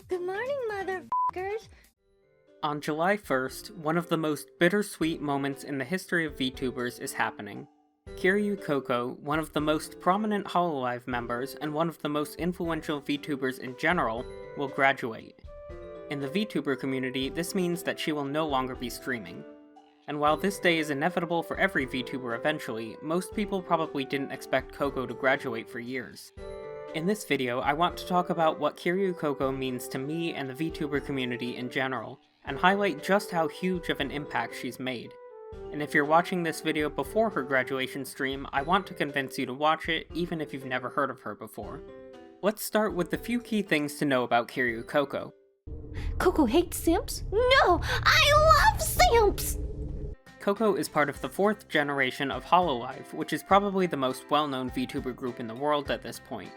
Good morning, motherfuckers. On July 1st, one of the most bittersweet moments in the history of VTubers is happening. Kiryu Coco, one of the most prominent Hololive members and one of the most influential VTubers in general, will graduate. In the VTuber community, this means that she will no longer be streaming. And while this day is inevitable for every VTuber eventually, most people probably didn't expect Coco to graduate for years. In this video, I want to talk about what Kiryu Coco means to me and the VTuber community in general, and highlight just how huge of an impact she's made. And if you're watching this video before her graduation stream, I want to convince you to watch it, even if you've never heard of her before. Let's start with the few key things to know about Kiryu Coco. Coco hates simps? No! I love simps! Coco is part of the 4th generation of Hololive, which is probably the most well-known VTuber group in the world at this point.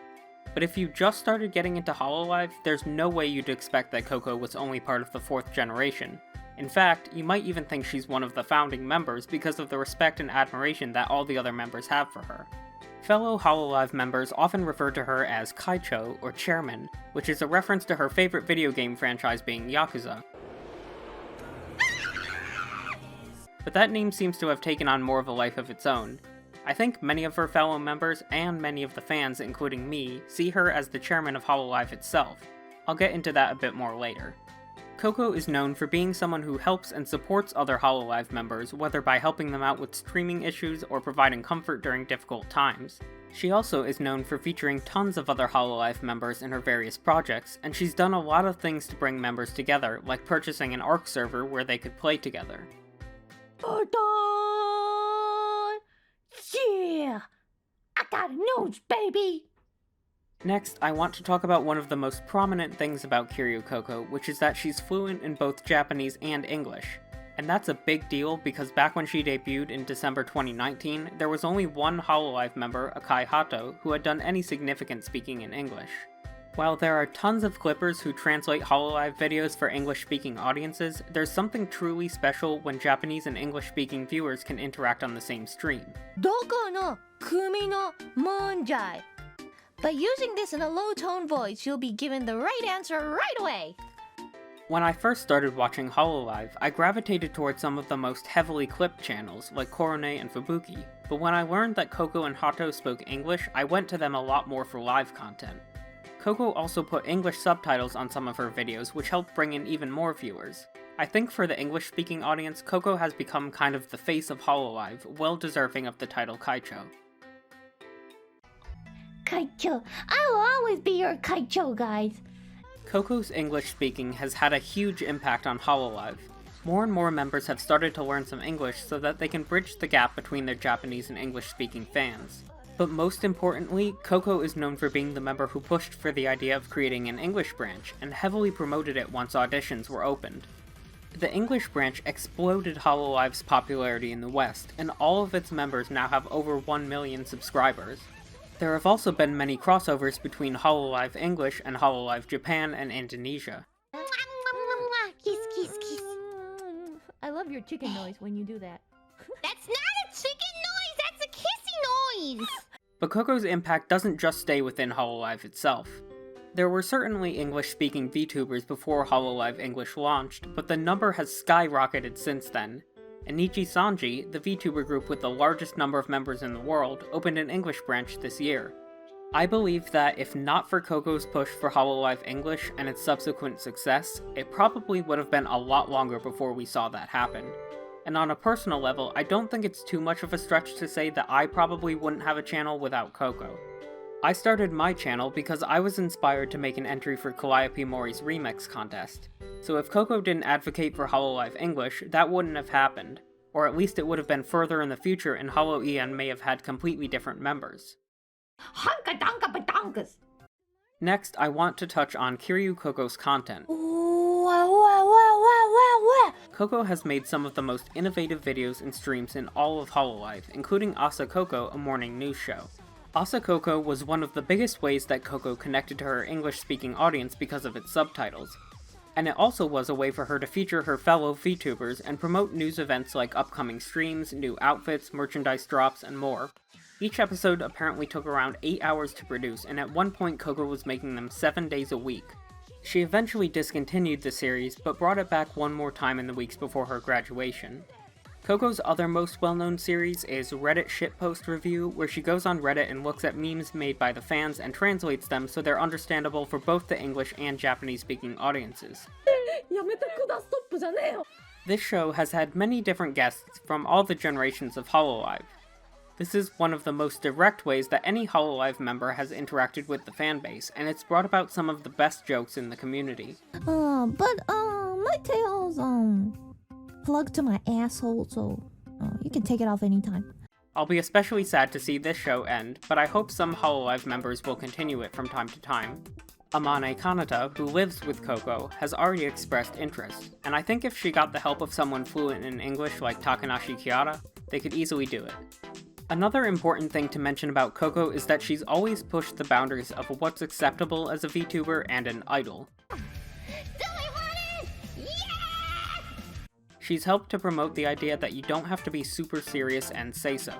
But if you just started getting into Hololive, there's no way you'd expect that Coco was only part of the 4th generation. In fact, you might even think she's one of the founding members because of the respect and admiration that all the other members have for her. Fellow Hololive members often refer to her as Kaicho, or Chairman, which is a reference to her favorite video game franchise being Yakuza. But that name seems to have taken on more of a life of its own. I think many of her fellow members, and many of the fans, including me, see her as the chairman of Hololive itself. I'll get into that a bit more later. Coco is known for being someone who helps and supports other Hololive members, whether by helping them out with streaming issues or providing comfort during difficult times. She also is known for featuring tons of other Hololive members in her various projects, and she's done a lot of things to bring members together, like purchasing an ARC server where they could play together. Yeah! I got a nose, baby! Next, I want to talk about one of the most prominent things about Kiryu Coco, which is that she's fluent in both Japanese and English. And that's a big deal because back when she debuted in December 2019, there was only one Hololive member, Akai Hato, who had done any significant speaking in English. While there are tons of clippers who translate Hololive videos for English-speaking audiences, there's something truly special when Japanese and English-speaking viewers can interact on the same stream. Doko no kumi no monjai. By using this in a low-tone voice, you'll be given the right answer right away! When I first started watching Hololive, I gravitated towards some of the most heavily clipped channels, like Korone and Fubuki, but when I learned that Coco and Hato spoke English, I went to them a lot more for live content. Coco also put English subtitles on some of her videos, which helped bring in even more viewers. I think for the English-speaking audience, Coco has become kind of the face of Hololive, well deserving of the title Kaicho. Kaicho. I will always be your Kaicho, guys. Coco's English speaking has had a huge impact on Hololive. More and more members have started to learn some English so that they can bridge the gap between their Japanese and English-speaking fans. But most importantly, Coco is known for being the member who pushed for the idea of creating an English branch, and heavily promoted it once auditions were opened. The English branch exploded Hololive's popularity in the West, and all of its members now have over 1 million subscribers. There have also been many crossovers between Hololive English and Hololive Japan and Indonesia. Kiss, kiss, kiss. I love your chicken noise when you do that. That's not a chicken noise, that's a kissy noise! But Coco's impact doesn't just stay within Hololive itself. There were certainly English-speaking VTubers before Hololive English launched, but the number has skyrocketed since then. And Nichi Sanji, the VTuber group with the largest number of members in the world, opened an English branch this year. I believe that if not for Coco's push for Hololive English and its subsequent success, it probably would have been a lot longer before we saw that happen. And on a personal level, I don't think it's too much of a stretch to say that I probably wouldn't have a channel without Coco. I started my channel because I was inspired to make an entry for Calliope Mori's remix contest. So if Coco didn't advocate for Hololive English, that wouldn't have happened. Or at least it would have been further in the future and Holo-en may have had completely different members. Honka-donka-badonkas! Next, I want to touch on Kiryu Coco's content. Coco has made some of the most innovative videos and streams in all of Hololive, including Asa Coco, a morning news show. Asa Coco was one of the biggest ways that Coco connected to her English-speaking audience because of its subtitles. And it also was a way for her to feature her fellow VTubers and promote news events like upcoming streams, new outfits, merchandise drops, and more. Each episode apparently took around 8 hours to produce, and at one point Coco was making them 7 days a week. She eventually discontinued the series, but brought it back one more time in the weeks before her graduation. Coco's other most well-known series is Reddit Shitpost Review, where she goes on Reddit and looks at memes made by the fans and translates them so they're understandable for both the English and Japanese-speaking audiences. This show has had many different guests from all the generations of Hololive. This is one of the most direct ways that any Hololive member has interacted with the fanbase, and it's brought about some of the best jokes in the community. My tail's, plugged to my asshole, so you can take it off anytime. I'll be especially sad to see this show end, but I hope some Hololive members will continue it from time to time. Amane Kanata, who lives with Coco, has already expressed interest, and I think if she got the help of someone fluent in English like Takanashi Kiara, they could easily do it. Another important thing to mention about Coco is that she's always pushed the boundaries of what's acceptable as a VTuber and an idol. She's helped to promote the idea that you don't have to be super serious and say so.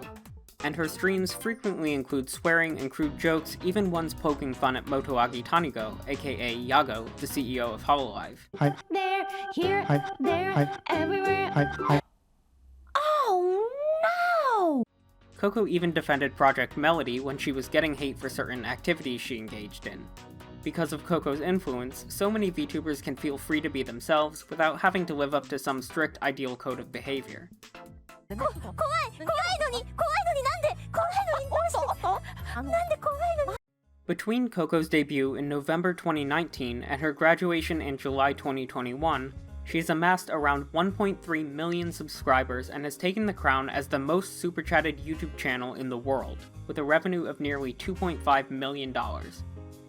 And her streams frequently include swearing and crude jokes, even ones poking fun at Motoagi Tanigo, aka Yago, the CEO of Hololive. Hi. There, here, there, everywhere. Oh no! Coco even defended Project Melody when she was getting hate for certain activities she engaged in. Because of Coco's influence, so many VTubers can feel free to be themselves without having to live up to some strict ideal code of behavior. Between Coco's debut in November 2019 and her graduation in July 2021, she's amassed around 1.3 million subscribers and has taken the crown as the most super chatted YouTube channel in the world, with a revenue of nearly $2.5 million.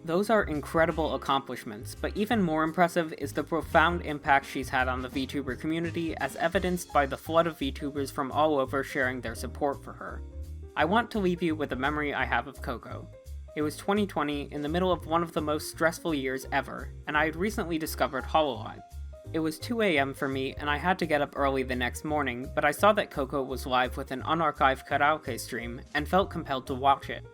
Those are incredible accomplishments, but even more impressive is the profound impact she's had on the VTuber community, as evidenced by the flood of VTubers from all over sharing their support for her. I want to leave you with a memory I have of Coco. It was 2020, in the middle of one of the most stressful years ever, and I had recently discovered Hololive. It was 2 AM for me, and I had to get up early the next morning, but I saw that Coco was live with an unarchived karaoke stream, and felt compelled to watch it.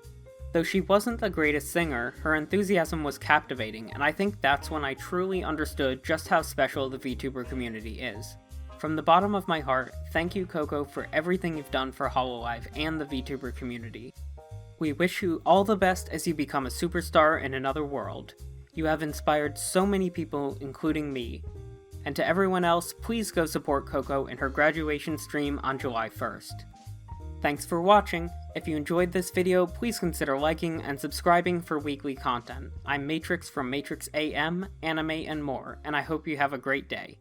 Though she wasn't the greatest singer, her enthusiasm was captivating, and I think that's when I truly understood just how special the VTuber community is. From the bottom of my heart, thank you Coco for everything you've done for Hololive and the VTuber community. We wish you all the best as you become a superstar in another world. You have inspired so many people, including me. And to everyone else, please go support Coco in her graduation stream on July 1st. Thanks for watching! If you enjoyed this video, please consider liking and subscribing for weekly content. I'm Matrix from Matrix AM, Anime, and more, and I hope you have a great day.